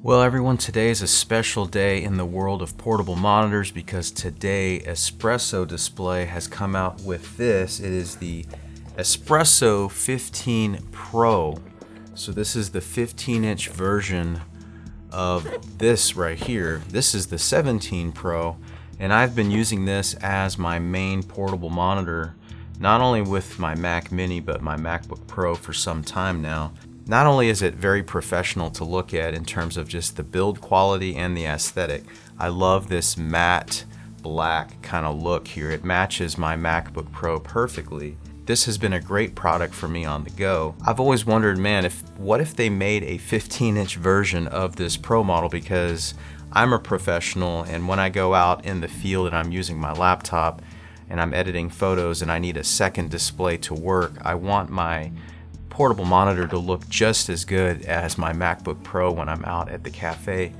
Well everyone, today is a special day in the world of portable monitors because today Espresso Display has come out with this. It is the Espresso 15 Pro. So this is the 15-inch version of this right here. This is the 17 Pro, and I've been using this as my main portable monitor, not only with my Mac Mini but my MacBook Pro for some time now. Not only is it very professional to look at in terms of just the build quality and the aesthetic, I love this matte black kind of look here. It matches my MacBook Pro perfectly. This has been a great product for me on the go. I've always wondered, man, what if they made a 15-inch version of this Pro model, because I'm a professional, and when I go out in the field and I'm using my laptop and I'm editing photos and I need a second display to work, I want my portable monitor to look just as good as my MacBook Pro when I'm out at the cafe.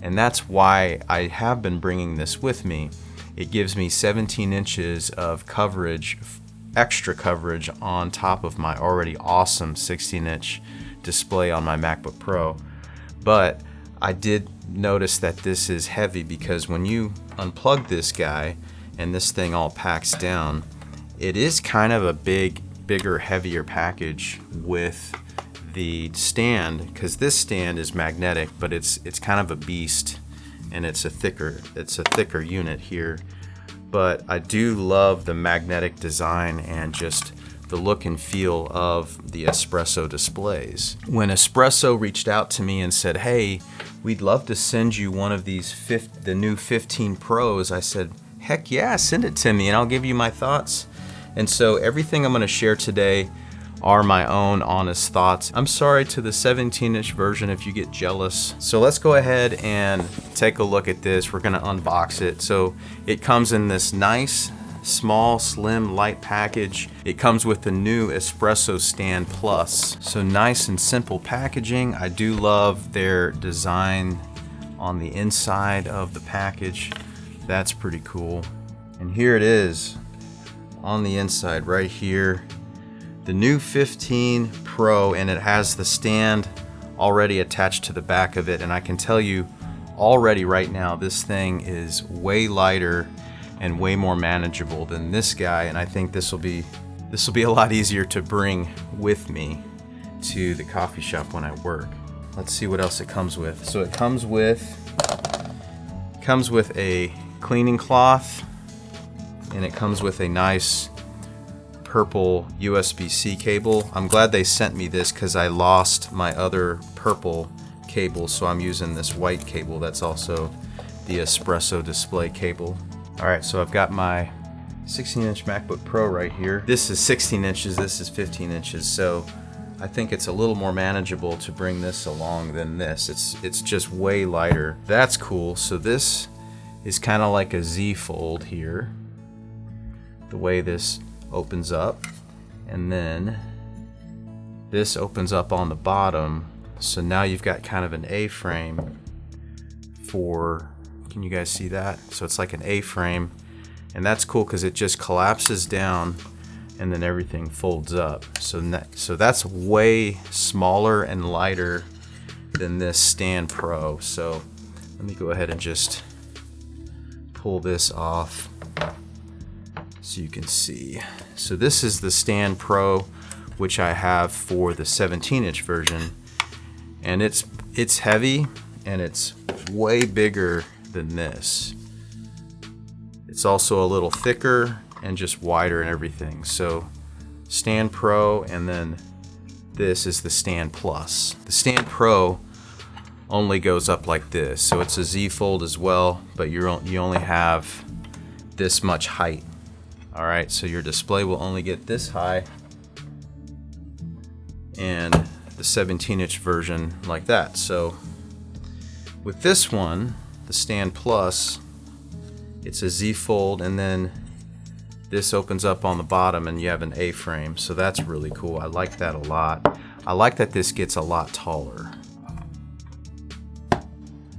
And that's why I have been bringing this with me. It gives me 17 inches of coverage, extra coverage on top of my already awesome 16-inch display on my MacBook Pro. But I did notice that this is heavy, because when you unplug this guy and this thing all packs down, it is kind of a bigger, heavier package with the stand, because this stand is magnetic, but it's kind of a beast, and it's a thicker unit here. But I do love the magnetic design and just the look and feel of the Espresso displays. When Espresso reached out to me and said, hey, we'd love to send you one of these the new 15 Pros, I said, heck yeah, send it to me and I'll give you my thoughts. And so everything I'm going to share today are my own honest thoughts. I'm sorry to the 17-inch version if you get jealous. So let's go ahead and take a look at this. We're going to unbox it. So it comes in this nice, small, slim, light package. It comes with the new Espresso Stand Plus. So nice and simple packaging. I do love their design on the inside of the package. That's pretty cool. And here it is on the inside right here, the new 15 Pro, and it has the stand already attached to the back of it. And I can tell you already right now, this thing is way lighter and way more manageable than this guy, and I think this will be a lot easier to bring with me to the coffee shop when I work. Let's see what else it comes with. So it comes with a cleaning cloth, and it comes with a nice purple USB-C cable. I'm glad they sent me this because I lost my other purple cable, so I'm using this white cable that's also the Espresso display cable. Alright, so I've got my 16-inch MacBook Pro right here. This is 16 inches, this is 15 inches, so I think it's a little more manageable to bring this along than this. It's just way lighter. That's cool. So this is kind of like a Z fold here, the way this opens up, and then this opens up on the bottom, so now you've got kind of an A-frame for, can you guys see that? So it's like an A-frame, and that's cool because it just collapses down and then everything folds up. So that's way smaller and lighter than this Stand Pro. So let me go ahead and just pull this off so you can see. So this is the Stand Pro, which I have for the 17-inch version, and it's heavy and it's way bigger than this. It's also a little thicker and just wider and everything. So Stand Pro, and then this is the Stand Plus. The Stand Pro only goes up like this, so it's a Z fold as well, but you only have this much height. Alright, so your display will only get this high, and the 17-inch version like that. So with this one, the Stand Plus, it's a Z fold, and then this opens up on the bottom and you have an A-frame, so that's really cool. I like that a lot. I like that this gets a lot taller.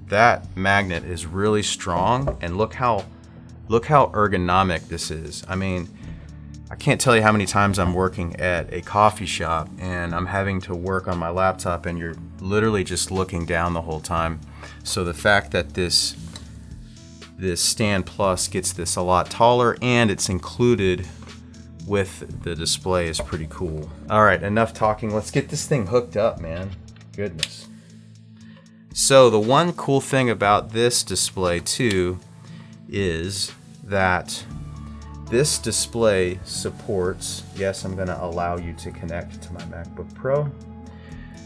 That magnet is really strong, and look how ergonomic this is. I mean, I can't tell you how many times I'm working at a coffee shop and I'm having to work on my laptop, and literally just looking down the whole time. So the fact that this Stand Plus gets this a lot taller and it's included with the display is pretty cool. All right, enough talking. Let's get this thing hooked up, man. Goodness. So the one cool thing about this display too is that this display supports, yes, I'm gonna allow you to connect to my MacBook Pro.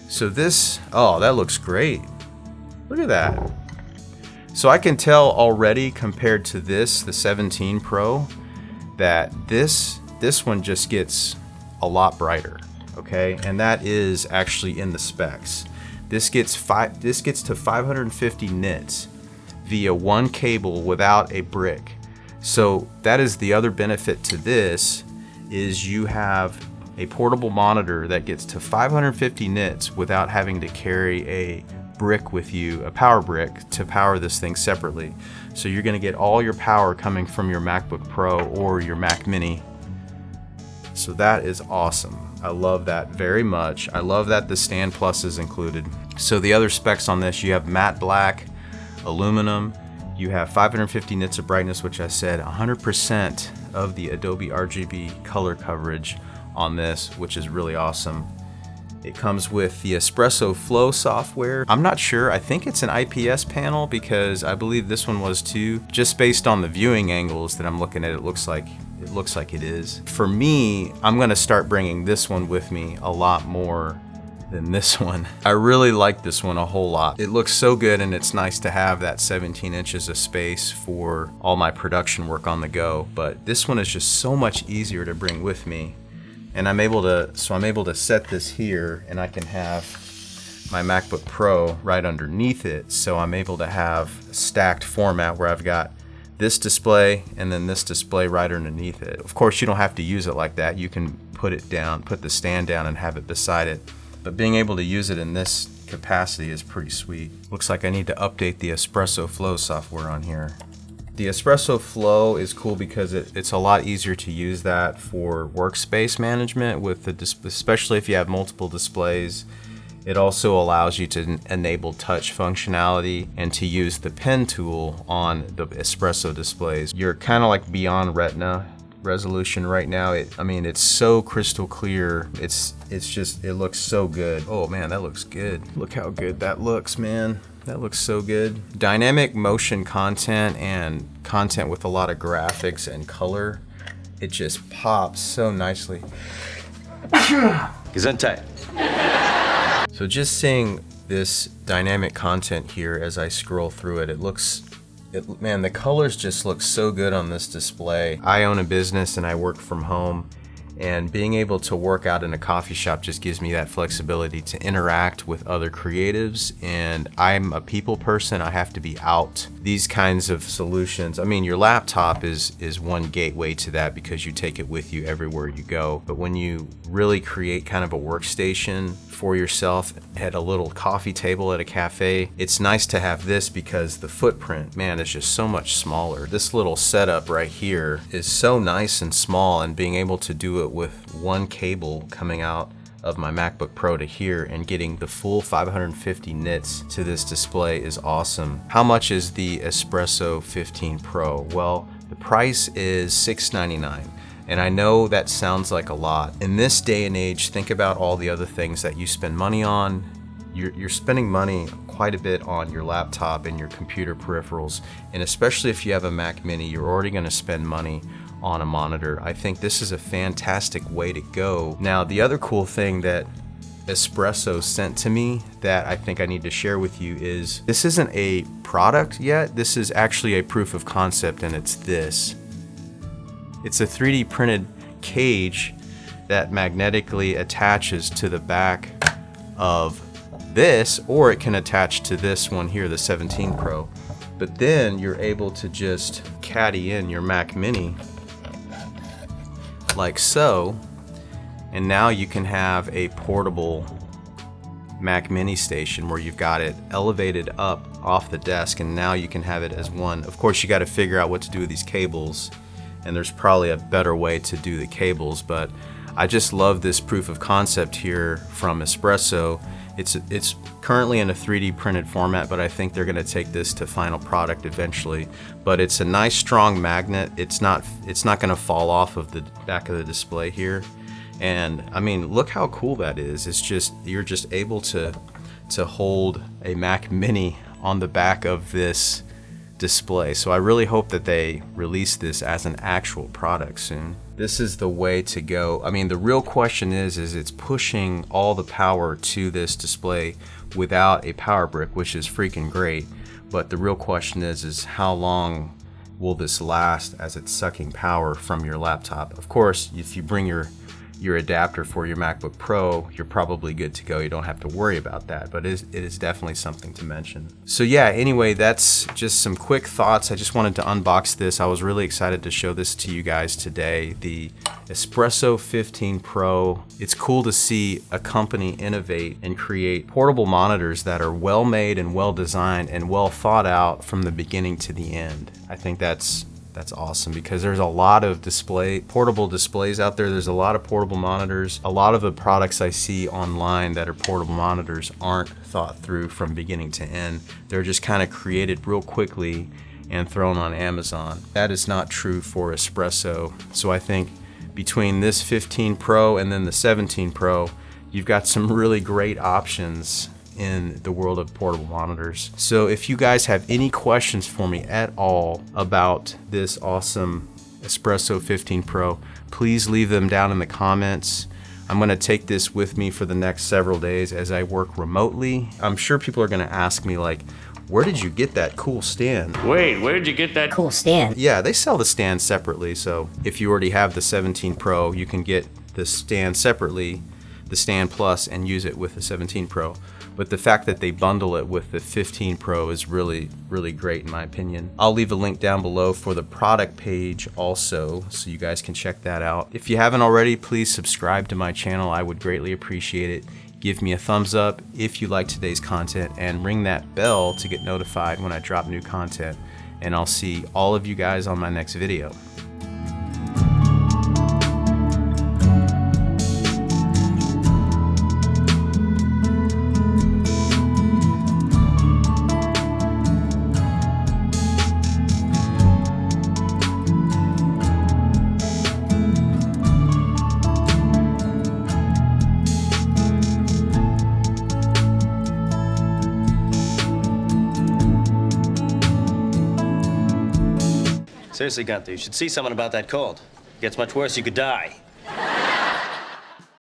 So this, oh, that looks great. Look at that. So I can tell already compared to this, the 17 Pro, that this one just gets a lot brighter, okay? And that is actually in the specs. This gets to 550 nits via one cable without a brick. So that is the other benefit to this, is you have a portable monitor that gets to 550 nits without having to carry a brick with you, a power brick, to power this thing separately. So you're gonna get all your power coming from your MacBook Pro or your Mac Mini. So that is awesome. I love that very much. I love that the Stand Plus is included. So the other specs on this, you have matte black, aluminum, you have 550 nits of brightness, which I said 100% of the Adobe RGB color coverage on this, which is really awesome. It comes with the Espresso Flow software. I'm not sure, I think it's an IPS panel because I believe this one was too. Just based on the viewing angles that I'm looking at, it looks like it is. For me, I'm gonna start bringing this one with me a lot more than this one. I really like this one a whole lot. It looks so good, and it's nice to have that 17 inches of space for all my production work on the go. But this one is just so much easier to bring with me. And I'm able to set this here, and I can have my MacBook Pro right underneath it. So I'm able to have a stacked format where I've got this display and then this display right underneath it. Of course, you don't have to use it like that. You can put it down, put the stand down and have it beside it. But being able to use it in this capacity is pretty sweet. Looks like I need to update the Espresso Flow software on here. The Espresso Flow is cool because it's a lot easier to use that for workspace management with especially if you have multiple displays. It also allows you to enable touch functionality and to use the pen tool on the Espresso displays. You're kind of like beyond Retina resolution right now. I mean, it's so crystal clear. It looks so good. Oh man, that looks good. Look how good that looks, man. That looks so good. Dynamic motion content and content with a lot of graphics and color, it just pops so nicely. Gesundheit. So just seeing this dynamic content here as I scroll through it, man, the colors just look so good on this display. I own a business and I work from home, and being able to work out in a coffee shop just gives me that flexibility to interact with other creatives, and I'm a people person. I have to be out. These kinds of solutions, I mean, your laptop is one gateway to that because you take it with you everywhere you go. But when you really create kind of a workstation for yourself at a little coffee table at a cafe, it's nice to have this because the footprint, man, is just so much smaller. This little setup right here is so nice and small, and being able to do it with one cable coming out of my MacBook Pro to here and getting the full 550 nits to this display is awesome. How much is the Espresso 15 Pro? Well, the price is $699. And I know that sounds like a lot. In this day and age, think about all the other things that you spend money on. You're spending money quite a bit on your laptop and your computer peripherals. And especially if you have a Mac Mini, you're already gonna spend money on a monitor. I think this is a fantastic way to go. Now, the other cool thing that Espresso sent to me that I think I need to share with you is, this isn't a product yet. This is actually a proof of concept, and it's this. It's a 3D printed cage that magnetically attaches to the back of this, or it can attach to this one here, the 17 Pro. But then you're able to just caddy in your Mac Mini like so, and now you can have a portable Mac Mini station where you've got it elevated up off the desk, and now you can have it as one. Of course, you got to figure out what to do with these cables, and there's probably a better way to do the cables, but I just love this proof of concept here from Espresso, It's currently in a 3D printed format, but I think they're gonna take this to final product eventually. But it's a nice strong magnet. It's not gonna fall off of the back of the display here. And I mean, look how cool that is. It's just, you're just able to hold a Mac Mini on the back of this display. So I really hope that they release this as an actual product soon. This is the way to go. I mean, the real question is it's pushing all the power to this display without a power brick, which is freaking great. But the real question is how long will this last as it's sucking power from your laptop? Of course, if you bring your adapter for your MacBook Pro, you're probably good to go. You don't have to worry about that, but it is definitely something to mention. So yeah, anyway, that's just some quick thoughts. I just wanted to unbox this. I was really excited to show this to you guys today. The Espresso 15 Pro. It's cool to see a company innovate and create portable monitors that are well made and well designed and well thought out from the beginning to the end. I think that's awesome, because there's a lot of portable displays out there. There's a lot of portable monitors. A lot of the products I see online that are portable monitors aren't thought through from beginning to end. They're just kind of created real quickly and thrown on Amazon. That is not true for Espresso. So I think between this 15 Pro and then the 17 Pro, you've got some really great options in the world of portable monitors. So if you guys have any questions for me at all about this awesome Espresso 15 Pro, please leave them down in the comments. I'm gonna take this with me for the next several days as I work remotely. I'm sure people are gonna ask me like, where did you get that cool stand? Wait, where did you get that cool stand? Yeah, they sell the stand separately. So if you already have the 17 Pro, you can get the stand separately, the stand plus, and use it with the 17 Pro. But the fact that they bundle it with the 15 Pro is really, really great in my opinion. I'll leave a link down below for the product page also, so you guys can check that out. If you haven't already, please subscribe to my channel. I would greatly appreciate it. Give me a thumbs up if you like today's content, and ring that bell to get notified when I drop new content. And I'll see all of you guys on my next video. Seriously, Gunther, you should see someone about that cold. Gets much worse, you could die.